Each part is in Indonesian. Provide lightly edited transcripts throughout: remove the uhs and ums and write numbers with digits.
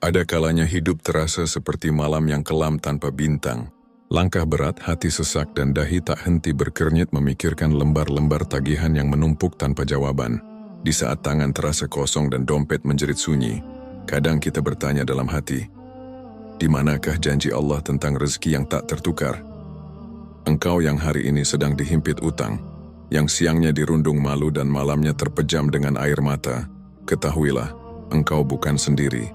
Ada kalanya hidup terasa seperti malam yang kelam tanpa bintang. Langkah berat, hati sesak, dan dahi tak henti berkernyit memikirkan lembar-lembar tagihan yang menumpuk tanpa jawaban. Di saat tangan terasa kosong dan dompet menjerit sunyi, kadang kita bertanya dalam hati, di manakah janji Allah tentang rezeki yang tak tertukar? Engkau yang hari ini sedang dihimpit utang, yang siangnya dirundung malu dan malamnya terpejam dengan air mata, ketahuilah, engkau bukan sendiri.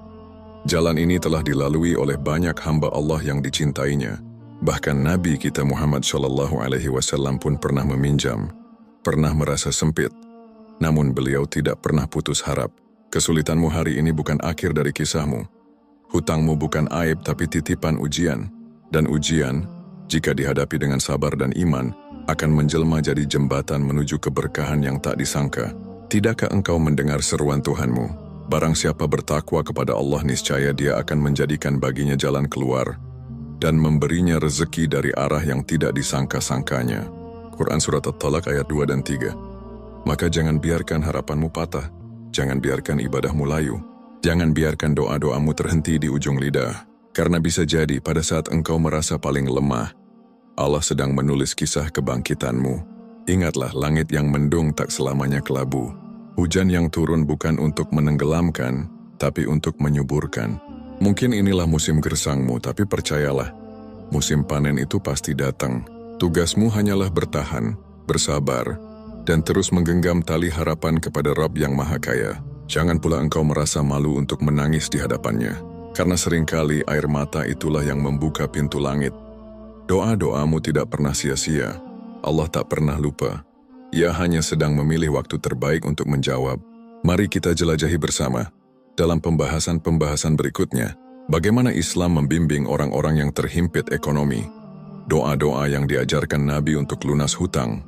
Jalan ini telah dilalui oleh banyak hamba Allah yang dicintainya. Bahkan Nabi kita Muhammad SAW pun pernah meminjam, pernah merasa sempit. Namun beliau tidak pernah putus harap. Kesulitanmu hari ini bukan akhir dari kisahmu. Hutangmu bukan aib tapi titipan ujian. Dan ujian, jika dihadapi dengan sabar dan iman, akan menjelma jadi jembatan menuju keberkahan yang tak disangka. Tidakkah engkau mendengar seruan Tuhanmu? Barang siapa bertakwa kepada Allah, niscaya Dia akan menjadikan baginya jalan keluar dan memberinya rezeki dari arah yang tidak disangka-sangkanya. Quran Surat At-Talaq ayat 2 dan 3. Maka jangan biarkan harapanmu patah, jangan biarkan ibadahmu layu, jangan biarkan doa-doamu terhenti di ujung lidah. Karena bisa jadi pada saat engkau merasa paling lemah, Allah sedang menulis kisah kebangkitanmu. Ingatlah, langit yang mendung tak selamanya kelabu. Hujan yang turun bukan untuk menenggelamkan, tapi untuk menyuburkan. Mungkin inilah musim gersangmu, tapi percayalah, musim panen itu pasti datang. Tugasmu hanyalah bertahan, bersabar, dan terus menggenggam tali harapan kepada Rabb yang Maha Kaya. Jangan pula engkau merasa malu untuk menangis di hadapannya, karena seringkali air mata itulah yang membuka pintu langit. Doa-doamu tidak pernah sia-sia. Allah tak pernah lupa. Ia hanya sedang memilih waktu terbaik untuk menjawab. Mari kita jelajahi bersama, dalam pembahasan-pembahasan berikutnya, bagaimana Islam membimbing orang-orang yang terhimpit ekonomi, doa-doa yang diajarkan Nabi untuk lunas hutang,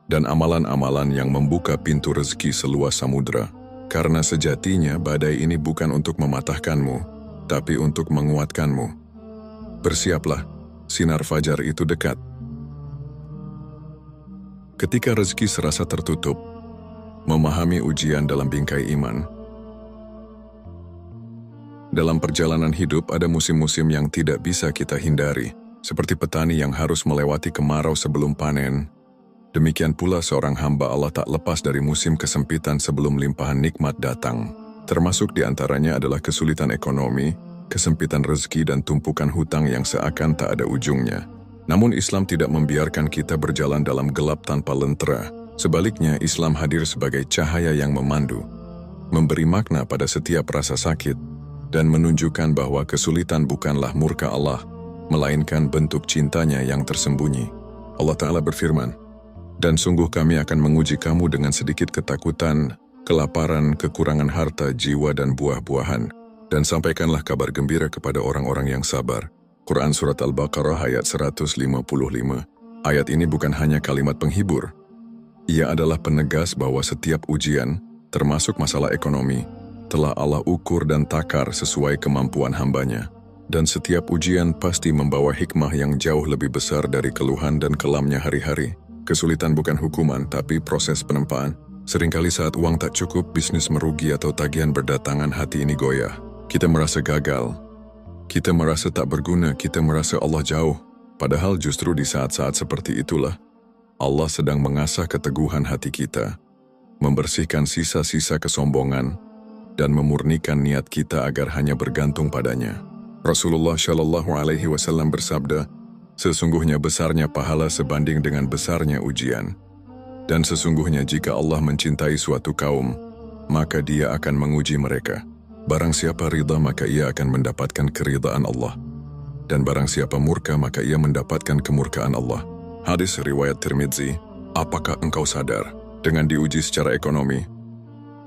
dan amalan-amalan yang membuka pintu rezeki seluas samudera. Karena sejatinya badai ini bukan untuk mematahkanmu, tapi untuk menguatkanmu. Bersiaplah, sinar fajar itu dekat. Ketika rezeki serasa tertutup, memahami ujian dalam bingkai iman. Dalam perjalanan hidup ada musim-musim yang tidak bisa kita hindari, seperti petani yang harus melewati kemarau sebelum panen. Demikian pula seorang hamba Allah tak lepas dari musim kesempitan sebelum limpahan nikmat datang. Termasuk di antaranya adalah kesulitan ekonomi, kesempitan rezeki, dan tumpukan hutang yang seakan tak ada ujungnya. Namun Islam tidak membiarkan kita berjalan dalam gelap tanpa lentera. Sebaliknya, Islam hadir sebagai cahaya yang memandu, memberi makna pada setiap rasa sakit, dan menunjukkan bahwa kesulitan bukanlah murka Allah, melainkan bentuk cintanya yang tersembunyi. Allah Ta'ala berfirman, "Dan sungguh kami akan menguji kamu dengan sedikit ketakutan, kelaparan, kekurangan harta, jiwa, dan buah-buahan. Dan sampaikanlah kabar gembira kepada orang-orang yang sabar." Quran Surat Al-Baqarah ayat 155. Ayat ini bukan hanya kalimat penghibur. Ia adalah penegas bahwa setiap ujian, termasuk masalah ekonomi, telah Allah ukur dan takar sesuai kemampuan hambanya. Dan setiap ujian pasti membawa hikmah yang jauh lebih besar dari keluhan dan kelamnya hari-hari. Kesulitan bukan hukuman, tapi proses penempaan. Seringkali saat uang tak cukup, bisnis merugi, atau tagihan berdatangan, hati ini goyah. Kita merasa gagal. Kita merasa tak berguna, kita merasa Allah jauh. Padahal justru di saat-saat seperti itulah, Allah sedang mengasah keteguhan hati kita, membersihkan sisa-sisa kesombongan, dan memurnikan niat kita agar hanya bergantung padanya. Rasulullah SAW bersabda, "Sesungguhnya besarnya pahala sebanding dengan besarnya ujian. Dan sesungguhnya jika Allah mencintai suatu kaum, maka Dia akan menguji mereka. Barang siapa ridha, maka ia akan mendapatkan keridhaan Allah. Dan barang siapa murka, maka ia mendapatkan kemurkaan Allah." Hadis riwayat Tirmidzi. Apakah engkau sadar, dengan diuji secara ekonomi,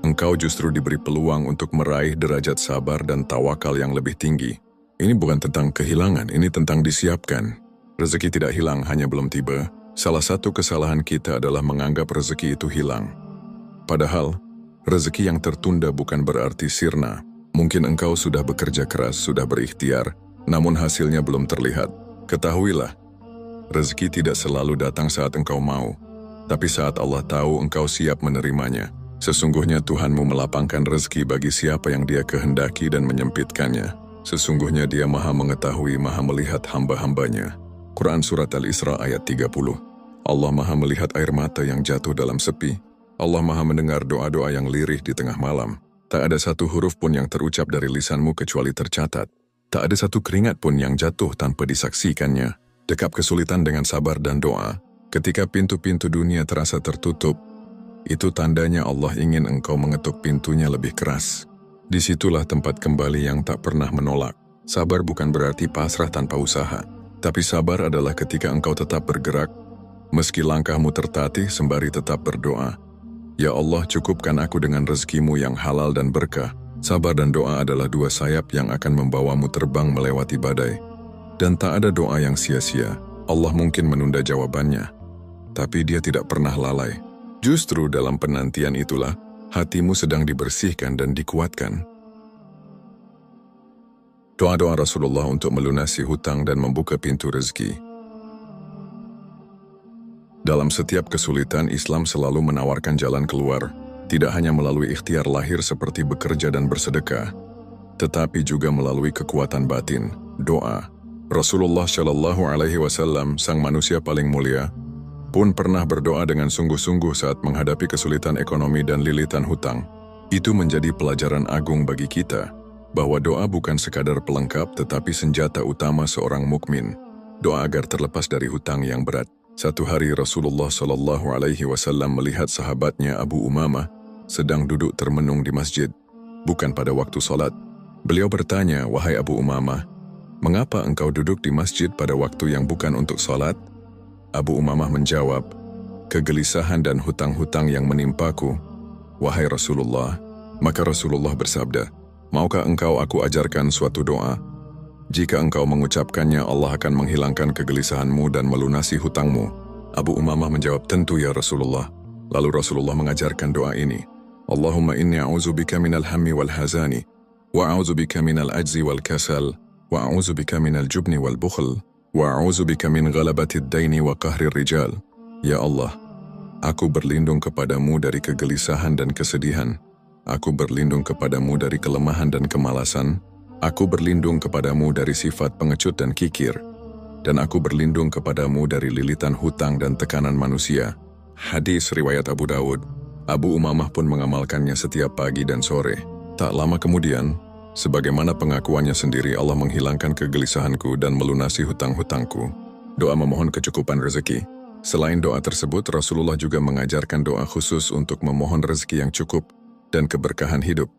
engkau justru diberi peluang untuk meraih derajat sabar dan tawakal yang lebih tinggi? Ini bukan tentang kehilangan, ini tentang disiapkan. Rezeki tidak hilang, hanya belum tiba. Salah satu kesalahan kita adalah menganggap rezeki itu hilang. Padahal, rezeki yang tertunda bukan berarti sirna. Mungkin engkau sudah bekerja keras, sudah berikhtiar, namun hasilnya belum terlihat. Ketahuilah, rezeki tidak selalu datang saat engkau mau, tapi saat Allah tahu engkau siap menerimanya. Sesungguhnya Tuhanmu melapangkan rezeki bagi siapa yang Dia kehendaki dan menyempitkannya. Sesungguhnya Dia Maha mengetahui, Maha melihat hamba-hambanya. Quran Surat Al-Isra ayat 30. Allah Maha melihat air mata yang jatuh dalam sepi. Allah Maha mendengar doa-doa yang lirih di tengah malam. Tak ada satu huruf pun yang terucap dari lisanmu kecuali tercatat. Tak ada satu keringat pun yang jatuh tanpa disaksikannya. Dekap kesulitan dengan sabar dan doa. Ketika pintu-pintu dunia terasa tertutup, itu tandanya Allah ingin engkau mengetuk pintunya lebih keras. Disitulah tempat kembali yang tak pernah menolak. Sabar bukan berarti pasrah tanpa usaha. Tapi sabar adalah ketika engkau tetap bergerak, meski langkahmu tertatih sembari tetap berdoa. Ya Allah, cukupkan aku dengan rezekimu yang halal dan berkah. Sabar dan doa adalah dua sayap yang akan membawamu terbang melewati badai. Dan tak ada doa yang sia-sia. Allah mungkin menunda jawabannya, tapi Dia tidak pernah lalai. Justru dalam penantian itulah, hatimu sedang dibersihkan dan dikuatkan. Doa-doa Rasulullah untuk melunasi hutang dan membuka pintu rezeki. Dalam setiap kesulitan, Islam selalu menawarkan jalan keluar, tidak hanya melalui ikhtiar lahir seperti bekerja dan bersedekah, tetapi juga melalui kekuatan batin, doa. Rasulullah Shallallahu Alaihi Wasallam, sang manusia paling mulia, pun pernah berdoa dengan sungguh-sungguh saat menghadapi kesulitan ekonomi dan lilitan hutang. Itu menjadi pelajaran agung bagi kita, bahwa doa bukan sekadar pelengkap tetapi senjata utama seorang mukmin. Doa agar terlepas dari hutang yang berat. Satu hari Rasulullah Shallallahu Alaihi Wasallam melihat sahabatnya Abu Umamah sedang duduk termenung di masjid, bukan pada waktu salat. Beliau bertanya, "Wahai Abu Umamah, mengapa engkau duduk di masjid pada waktu yang bukan untuk salat?" Abu Umamah menjawab, "Kegelisahan dan hutang-hutang yang menimpaku, wahai Rasulullah." Maka Rasulullah bersabda, "Maukah engkau aku ajarkan suatu doa? Jika engkau mengucapkannya, Allah akan menghilangkan kegelisahanmu dan melunasi hutangmu." Abu Umamah menjawab, "Tentu ya Rasulullah." Lalu Rasulullah mengajarkan doa ini, "Allahumma inni a'udzubika minal hammi wal hazani, wa a'udzubika minal ajzi wal kasal, wa a'udzubika minal jubni wal bukhl, wa a'udzubika min ghalabatid daini wa qahrir rijal." Ya Allah, aku berlindung kepadamu dari kegelisahan dan kesedihan. Aku berlindung kepadamu dari kelemahan dan kemalasan. Aku berlindung kepadamu dari sifat pengecut dan kikir. Dan aku berlindung kepadamu dari lilitan hutang dan tekanan manusia. Hadis riwayat Abu Dawud. Abu Umamah pun mengamalkannya setiap pagi dan sore. Tak lama kemudian, sebagaimana pengakuannya sendiri, Allah menghilangkan kegelisahanku dan melunasi hutang-hutangku. Doa memohon kecukupan rezeki. Selain doa tersebut, Rasulullah juga mengajarkan doa khusus untuk memohon rezeki yang cukup dan keberkahan hidup.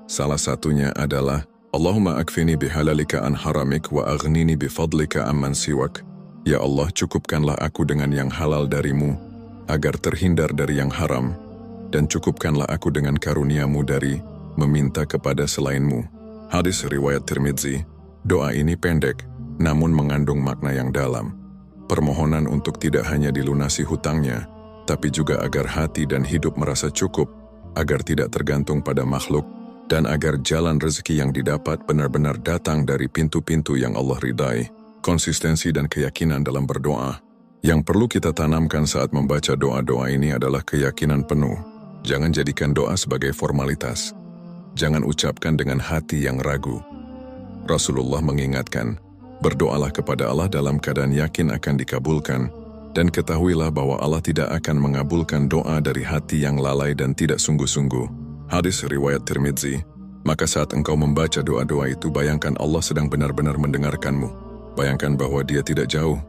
Salah satunya adalah, Allahumma akfini bihalalika an haramik wa aghnini bifadlika amman siwak. Ya Allah, cukupkanlah aku dengan yang halal darimu, agar terhindar dari yang haram, dan cukupkanlah aku dengan karuniamu dari meminta kepada selainmu. Hadis riwayat Tirmidzi. Doa ini pendek, namun mengandung makna yang dalam. Permohonan untuk tidak hanya dilunasi hutangnya, tapi juga agar hati dan hidup merasa cukup, agar tidak tergantung pada makhluk, dan agar jalan rezeki yang didapat benar-benar datang dari pintu-pintu yang Allah ridai. Konsistensi dan keyakinan dalam berdoa. Yang perlu kita tanamkan saat membaca doa-doa ini adalah keyakinan penuh. Jangan jadikan doa sebagai formalitas. Jangan ucapkan dengan hati yang ragu. Rasulullah mengingatkan, berdoalah kepada Allah dalam keadaan yakin akan dikabulkan, dan ketahuilah bahwa Allah tidak akan mengabulkan doa dari hati yang lalai dan tidak sungguh-sungguh. Hadis riwayat Tirmidzi. Maka saat engkau membaca doa-doa itu, bayangkan Allah sedang benar-benar mendengarkanmu. Bayangkan bahwa Dia tidak jauh,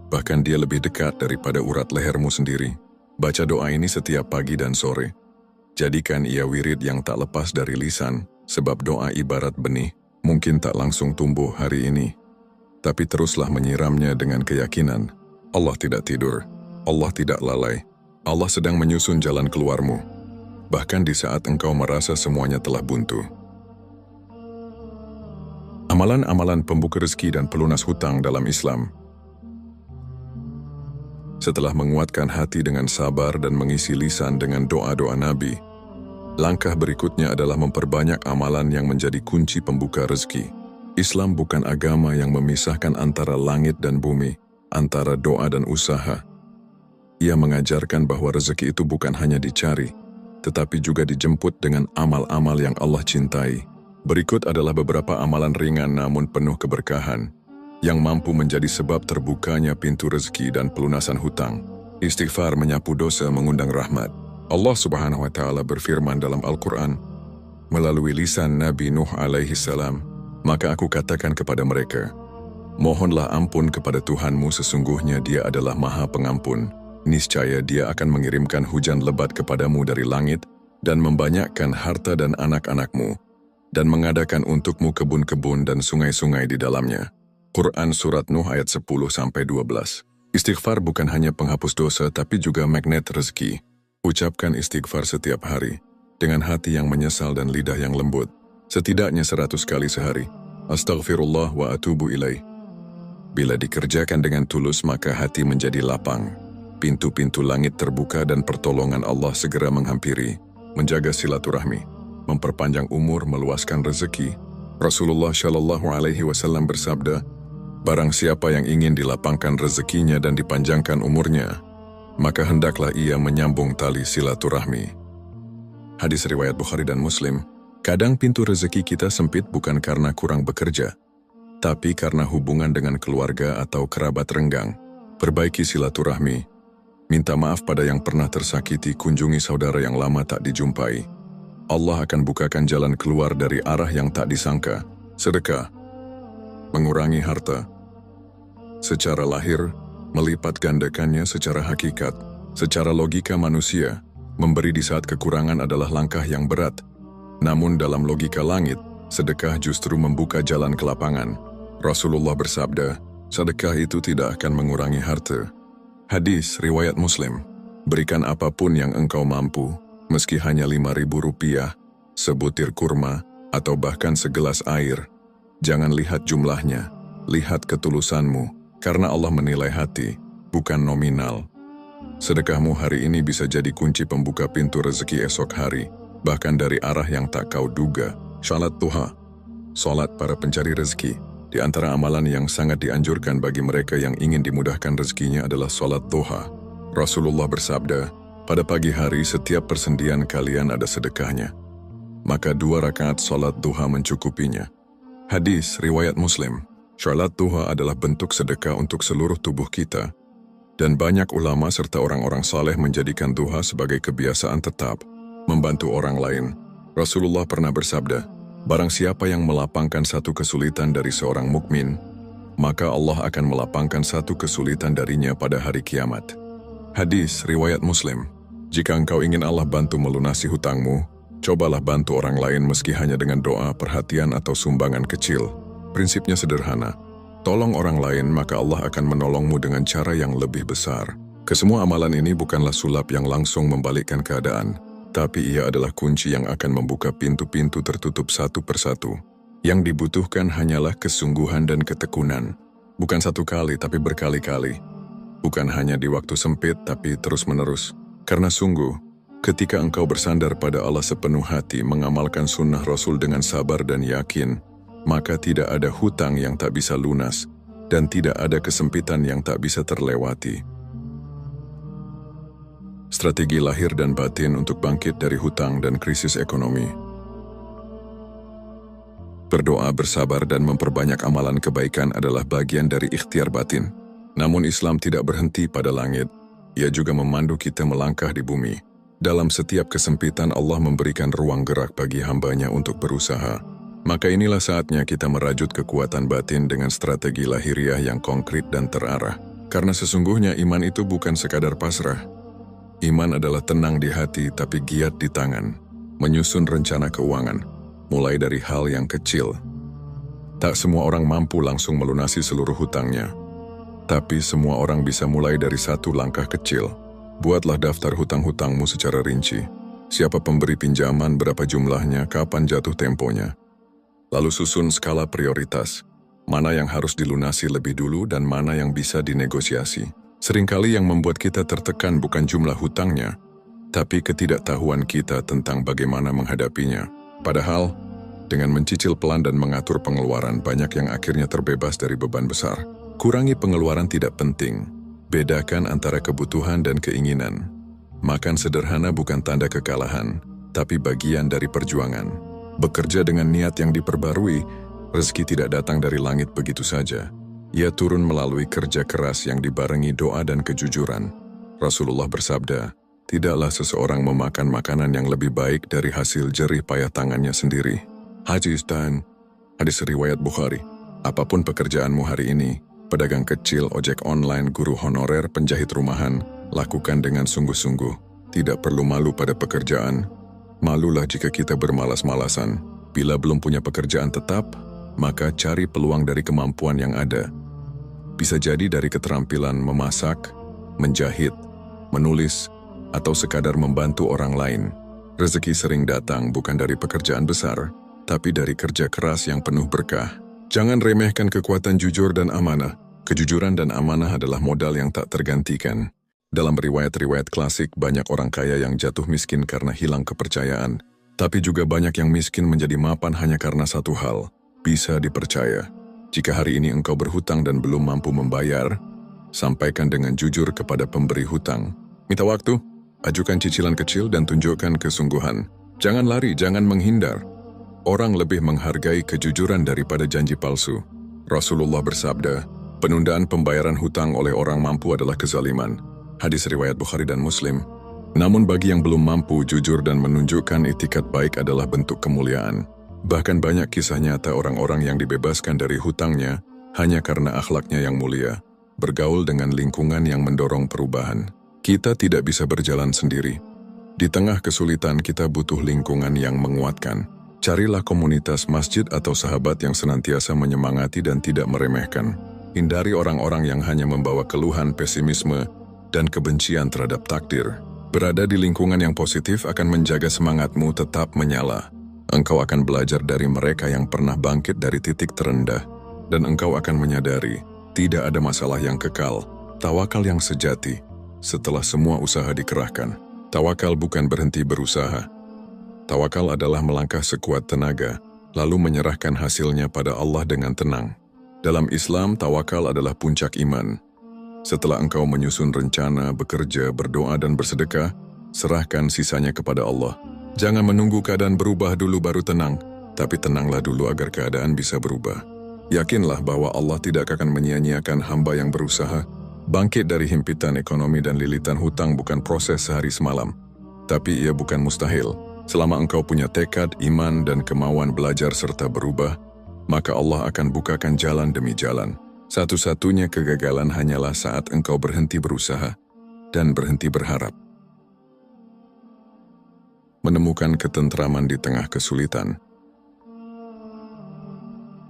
bahkan Dia lebih dekat daripada urat lehermu sendiri. Baca doa ini setiap pagi dan sore. Jadikan ia wirid yang tak lepas dari lisan, sebab doa ibarat benih, mungkin tak langsung tumbuh hari ini, tapi teruslah menyiramnya dengan keyakinan. Allah tidak tidur, Allah tidak lalai, Allah sedang menyusun jalan keluarmu, bahkan di saat engkau merasa semuanya telah buntu. Amalan-amalan pembuka rezeki dan pelunas hutang dalam Islam. Setelah menguatkan hati dengan sabar dan mengisi lisan dengan doa-doa Nabi, langkah berikutnya adalah memperbanyak amalan yang menjadi kunci pembuka rezeki. Islam bukan agama yang memisahkan antara langit dan bumi, antara doa dan usaha. Ia mengajarkan bahwa rezeki itu bukan hanya dicari, tetapi juga dijemput dengan amal-amal yang Allah cintai. Berikut adalah beberapa amalan ringan namun penuh keberkahan, yang mampu menjadi sebab terbukanya pintu rezeki dan pelunasan hutang. Istighfar menyapu dosa mengundang rahmat. Allah Subhanahu wa Ta'ala berfirman dalam Al-Quran, melalui lisan Nabi Nuh alaihi salam, maka aku katakan kepada mereka, mohonlah ampun kepada Tuhanmu, sesungguhnya Dia adalah Maha Pengampun. Niscaya Dia akan mengirimkan hujan lebat kepadamu dari langit dan membanyakkan harta dan anak-anakmu, dan mengadakan untukmu kebun-kebun dan sungai-sungai di dalamnya. Quran Surat Nuh ayat 10-12. Istighfar bukan hanya penghapus dosa tapi juga magnet rezeki. Ucapkan istighfar setiap hari, dengan hati yang menyesal dan lidah yang lembut, setidaknya 100 kali sehari. Astaghfirullah wa atubu ilaih. Bila dikerjakan dengan tulus maka hati menjadi lapang. Pintu-pintu langit terbuka dan pertolongan Allah segera menghampiri. Menjaga silaturahmi, memperpanjang umur, meluaskan rezeki. Rasulullah Shallallahu Alaihi Wasallam bersabda, barang siapa yang ingin dilapangkan rezekinya dan dipanjangkan umurnya, maka hendaklah ia menyambung tali silaturahmi. Hadis riwayat Bukhari dan Muslim. Kadang pintu rezeki kita sempit bukan karena kurang bekerja, tapi karena hubungan dengan keluarga atau kerabat renggang. Perbaiki silaturahmi, minta maaf pada yang pernah tersakiti, kunjungi saudara yang lama tak dijumpai. Allah akan bukakan jalan keluar dari arah yang tak disangka. Sedekah, mengurangi harta secara lahir, melipat gandakannya secara hakikat. Secara logika manusia, memberi di saat kekurangan adalah langkah yang berat. Namun dalam logika langit, sedekah justru membuka jalan kelapangan. Rasulullah bersabda, sedekah itu tidak akan mengurangi harta. Hadis riwayat Muslim. Berikan apapun yang engkau mampu, meski hanya Rp5.000, sebutir kurma, atau bahkan segelas air. Jangan lihat jumlahnya, lihat ketulusanmu, karena Allah menilai hati, bukan nominal. Sedekahmu hari ini bisa jadi kunci pembuka pintu rezeki esok hari, bahkan dari arah yang tak kau duga. Salat duha, salat para pencari rezeki. Di antara amalan yang sangat dianjurkan bagi mereka yang ingin dimudahkan rezekinya adalah salat duha. Rasulullah bersabda, pada pagi hari setiap persendian kalian ada sedekahnya, maka 2 rakaat salat duha mencukupinya. Hadis riwayat Muslim. Salat duha adalah bentuk sedekah untuk seluruh tubuh kita, dan banyak ulama serta orang-orang saleh menjadikan duha sebagai kebiasaan tetap, membantu orang lain. Rasulullah pernah bersabda, barang siapa yang melapangkan satu kesulitan dari seorang mukmin, maka Allah akan melapangkan satu kesulitan darinya pada hari kiamat. Hadis riwayat Muslim. Jika engkau ingin Allah bantu melunasi hutangmu, cobalah bantu orang lain meski hanya dengan doa, perhatian atau sumbangan kecil. Prinsipnya sederhana. Tolong orang lain maka Allah akan menolongmu dengan cara yang lebih besar. Kesemua amalan ini bukanlah sulap yang langsung membalikkan keadaan, tapi ia adalah kunci yang akan membuka pintu-pintu tertutup satu persatu. Yang dibutuhkan hanyalah kesungguhan dan ketekunan. Bukan satu kali tapi berkali-kali. Bukan hanya di waktu sempit tapi terus-menerus. Karena sungguh, ketika engkau bersandar pada Allah sepenuh hati, mengamalkan sunnah Rasul dengan sabar dan yakin, maka tidak ada hutang yang tak bisa lunas, dan tidak ada kesempitan yang tak bisa terlewati. Strategi lahir dan batin untuk bangkit dari hutang dan krisis ekonomi. Berdoa, bersabar, dan memperbanyak amalan kebaikan adalah bagian dari ikhtiar batin. Namun Islam tidak berhenti pada langit. Ia juga memandu kita melangkah di bumi. Dalam setiap kesempitan Allah memberikan ruang gerak bagi hambanya untuk berusaha. Maka inilah saatnya kita merajut kekuatan batin dengan strategi lahiriah yang konkret dan terarah. Karena sesungguhnya iman itu bukan sekadar pasrah. Iman adalah tenang di hati tapi giat di tangan. Menyusun rencana keuangan, mulai dari hal yang kecil. Tak semua orang mampu langsung melunasi seluruh hutangnya. Tapi semua orang bisa mulai dari satu langkah kecil. Buatlah daftar hutang-hutangmu secara rinci. Siapa pemberi pinjaman, berapa jumlahnya, kapan jatuh temponya. Lalu susun skala prioritas. Mana yang harus dilunasi lebih dulu dan mana yang bisa dinegosiasi. Seringkali yang membuat kita tertekan bukan jumlah hutangnya, tapi ketidaktahuan kita tentang bagaimana menghadapinya. Padahal, dengan mencicil pelan dan mengatur pengeluaran, banyak yang akhirnya terbebas dari beban besar. Kurangi pengeluaran tidak penting. Bedakan antara kebutuhan dan keinginan. Makan sederhana bukan tanda kekalahan, tapi bagian dari perjuangan. Bekerja dengan niat yang diperbarui, rezeki tidak datang dari langit begitu saja. Ia turun melalui kerja keras yang dibarengi doa dan kejujuran. Rasulullah bersabda, tidaklah seseorang memakan makanan yang lebih baik dari hasil jerih payah tangannya sendiri. Hadis riwayat Bukhari. Apapun pekerjaanmu hari ini, pedagang kecil, ojek online, guru honorer, penjahit rumahan, lakukan dengan sungguh-sungguh. Tidak perlu malu pada pekerjaan. Malulah jika kita bermalas-malasan. Bila belum punya pekerjaan tetap, maka cari peluang dari kemampuan yang ada. Bisa jadi dari keterampilan memasak, menjahit, menulis, atau sekadar membantu orang lain. Rezeki sering datang bukan dari pekerjaan besar, tapi dari kerja keras yang penuh berkah. Jangan remehkan kekuatan jujur dan amanah. Kejujuran dan amanah adalah modal yang tak tergantikan. Dalam riwayat-riwayat klasik, banyak orang kaya yang jatuh miskin karena hilang kepercayaan. Tapi juga banyak yang miskin menjadi mapan hanya karena satu hal, bisa dipercaya. Jika hari ini engkau berhutang dan belum mampu membayar, sampaikan dengan jujur kepada pemberi hutang. Minta waktu, ajukan cicilan kecil dan tunjukkan kesungguhan. Jangan lari, jangan menghindar. Orang lebih menghargai kejujuran daripada janji palsu. Rasulullah bersabda, penundaan pembayaran hutang oleh orang mampu adalah kezaliman. Hadis riwayat Bukhari dan Muslim. Namun bagi yang belum mampu, jujur dan menunjukkan itikat baik adalah bentuk kemuliaan. Bahkan banyak kisah nyata orang-orang yang dibebaskan dari hutangnya hanya karena akhlaknya yang mulia, bergaul dengan lingkungan yang mendorong perubahan. Kita tidak bisa berjalan sendiri. Di tengah kesulitan kita butuh lingkungan yang menguatkan. Carilah komunitas masjid atau sahabat yang senantiasa menyemangati dan tidak meremehkan. Hindari orang-orang yang hanya membawa keluhan, pesimisme, dan kebencian terhadap takdir. Berada di lingkungan yang positif akan menjaga semangatmu tetap menyala. Engkau akan belajar dari mereka yang pernah bangkit dari titik terendah, dan engkau akan menyadari, tidak ada masalah yang kekal, tawakal yang sejati, setelah semua usaha dikerahkan. Tawakal bukan berhenti berusaha. Tawakal adalah melangkah sekuat tenaga, lalu menyerahkan hasilnya pada Allah dengan tenang. Dalam Islam, tawakal adalah puncak iman. Setelah engkau menyusun rencana, bekerja, berdoa, dan bersedekah, serahkan sisanya kepada Allah. Jangan menunggu keadaan berubah dulu baru tenang, tapi tenanglah dulu agar keadaan bisa berubah. Yakinlah bahwa Allah tidak akan menyia-nyiakan hamba yang berusaha. Bangkit dari himpitan ekonomi dan lilitan hutang bukan proses sehari semalam, tapi ia bukan mustahil. Selama engkau punya tekad, iman, dan kemauan belajar serta berubah, maka Allah akan bukakan jalan demi jalan. Satu-satunya kegagalan hanyalah saat engkau berhenti berusaha dan berhenti berharap. Menemukan ketentraman di tengah kesulitan.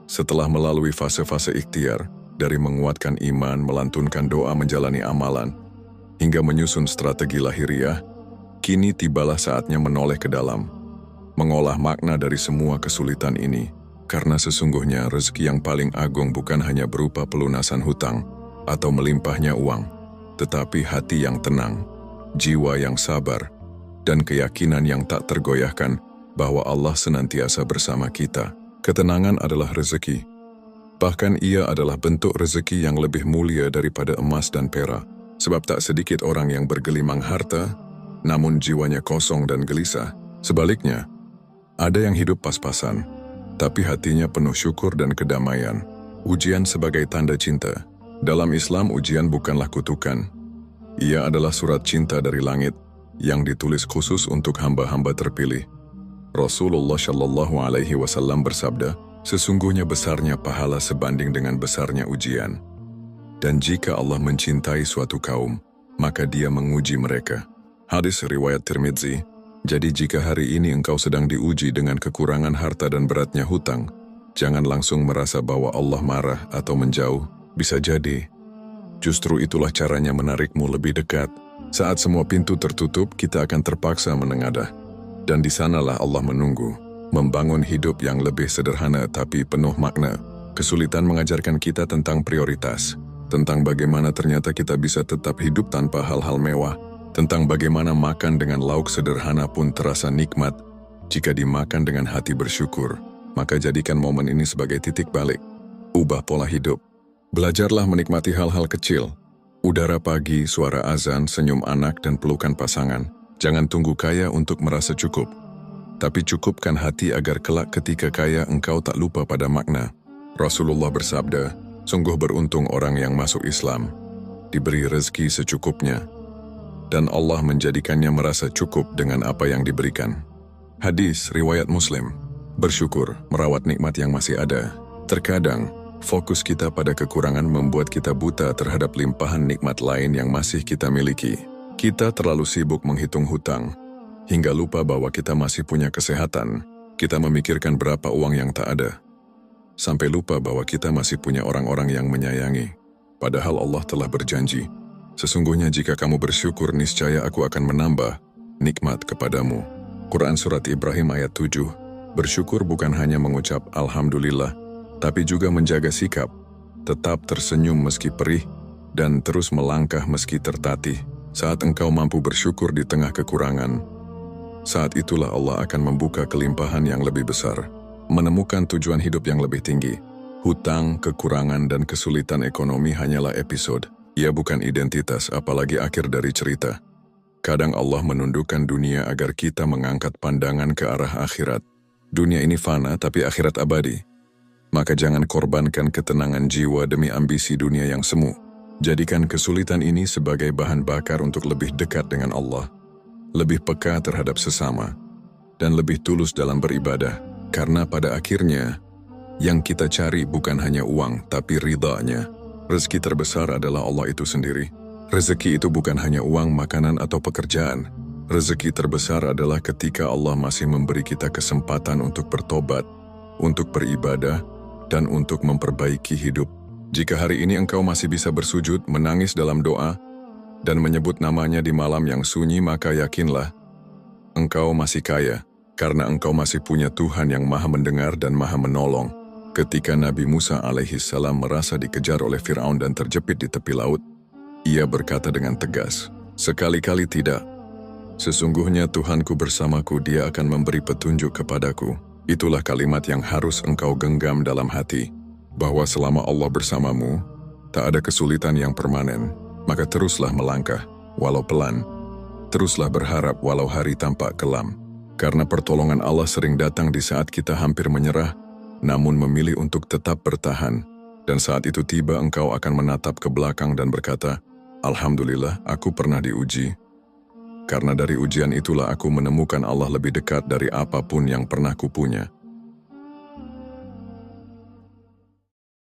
Setelah melalui fase-fase ikhtiar, dari menguatkan iman, melantunkan doa, menjalani amalan, hingga menyusun strategi lahiriah, kini tibalah saatnya menoleh ke dalam, mengolah makna dari semua kesulitan ini, karena sesungguhnya rezeki yang paling agung bukan hanya berupa pelunasan hutang atau melimpahnya uang, tetapi hati yang tenang, jiwa yang sabar, dan keyakinan yang tak tergoyahkan bahwa Allah senantiasa bersama kita. Ketenangan adalah rezeki. Bahkan ia adalah bentuk rezeki yang lebih mulia daripada emas dan perak. Sebab tak sedikit orang yang bergelimang harta, namun jiwanya kosong dan gelisah. Sebaliknya, ada yang hidup pas-pasan, tapi hatinya penuh syukur dan kedamaian. Ujian sebagai tanda cinta. Dalam Islam, ujian bukanlah kutukan. Ia adalah surat cinta dari langit, yang ditulis khusus untuk hamba-hamba terpilih. Rasulullah Shallallahu Alaihi Wasallam bersabda, sesungguhnya besarnya pahala sebanding dengan besarnya ujian. Dan jika Allah mencintai suatu kaum, maka Dia menguji mereka. Hadis riwayat Tirmidzi. Jadi jika hari ini engkau sedang diuji dengan kekurangan harta dan beratnya hutang, jangan langsung merasa bahwa Allah marah atau menjauh. Bisa jadi, justru itulah caranya menarikmu lebih dekat. Saat semua pintu tertutup, kita akan terpaksa menengadah. Dan di sanalah Allah menunggu, membangun hidup yang lebih sederhana tapi penuh makna. Kesulitan mengajarkan kita tentang prioritas, tentang bagaimana ternyata kita bisa tetap hidup tanpa hal-hal mewah, tentang bagaimana makan dengan lauk sederhana pun terasa nikmat. Jika dimakan dengan hati bersyukur, maka jadikan momen ini sebagai titik balik. Ubah pola hidup. Belajarlah menikmati hal-hal kecil. Udara pagi, suara azan, senyum anak, dan pelukan pasangan. Jangan tunggu kaya untuk merasa cukup. Tapi cukupkan hati agar kelak ketika kaya engkau tak lupa pada makna. Rasulullah bersabda, sungguh beruntung orang yang masuk Islam, diberi rezeki secukupnya, dan Allah menjadikannya merasa cukup dengan apa yang diberikan. Hadis riwayat Muslim. Bersyukur, merawat nikmat yang masih ada. Terkadang, fokus kita pada kekurangan membuat kita buta terhadap limpahan nikmat lain yang masih kita miliki. Kita terlalu sibuk menghitung hutang, hingga lupa bahwa kita masih punya kesehatan. Kita memikirkan berapa uang yang tak ada, sampai lupa bahwa kita masih punya orang-orang yang menyayangi. Padahal Allah telah berjanji, sesungguhnya jika kamu bersyukur, niscaya aku akan menambah nikmat kepadamu. Quran Surat Ibrahim ayat 7. Bersyukur bukan hanya mengucap Alhamdulillah, tapi juga menjaga sikap, tetap tersenyum meski perih, dan terus melangkah meski tertatih. Saat engkau mampu bersyukur di tengah kekurangan, saat itulah Allah akan membuka kelimpahan yang lebih besar, menemukan tujuan hidup yang lebih tinggi. Hutang, kekurangan, dan kesulitan ekonomi hanyalah episode. Ia bukan identitas, apalagi akhir dari cerita. Kadang Allah menundukkan dunia agar kita mengangkat pandangan ke arah akhirat. Dunia ini fana, tapi akhirat abadi. Maka jangan korbankan ketenangan jiwa demi ambisi dunia yang semu. Jadikan kesulitan ini sebagai bahan bakar untuk lebih dekat dengan Allah, lebih peka terhadap sesama, dan lebih tulus dalam beribadah. Karena pada akhirnya, yang kita cari bukan hanya uang, tapi ridha-Nya. Rezeki terbesar adalah Allah itu sendiri. Rezeki itu bukan hanya uang, makanan, atau pekerjaan. Rezeki terbesar adalah ketika Allah masih memberi kita kesempatan untuk bertobat, untuk beribadah, dan untuk memperbaiki hidup. Jika hari ini engkau masih bisa bersujud, menangis dalam doa, dan menyebut namanya di malam yang sunyi, maka yakinlah, engkau masih kaya, karena engkau masih punya Tuhan yang Maha Mendengar dan Maha Menolong. Ketika Nabi Musa alaihissalam merasa dikejar oleh Fir'aun dan terjepit di tepi laut, ia berkata dengan tegas, "Sekali-kali tidak. Sesungguhnya Tuhanku bersamaku, Dia akan memberi petunjuk kepadaku." Itulah kalimat yang harus engkau genggam dalam hati, bahwa selama Allah bersamamu, tak ada kesulitan yang permanen. Maka teruslah melangkah, walau pelan. Teruslah berharap walau hari tampak kelam. Karena pertolongan Allah sering datang di saat kita hampir menyerah, namun memilih untuk tetap bertahan. Dan saat itu tiba, engkau akan menatap ke belakang dan berkata, "Alhamdulillah, aku pernah diuji. Karena dari ujian itulah aku menemukan Allah lebih dekat dari apapun yang pernah kupunya."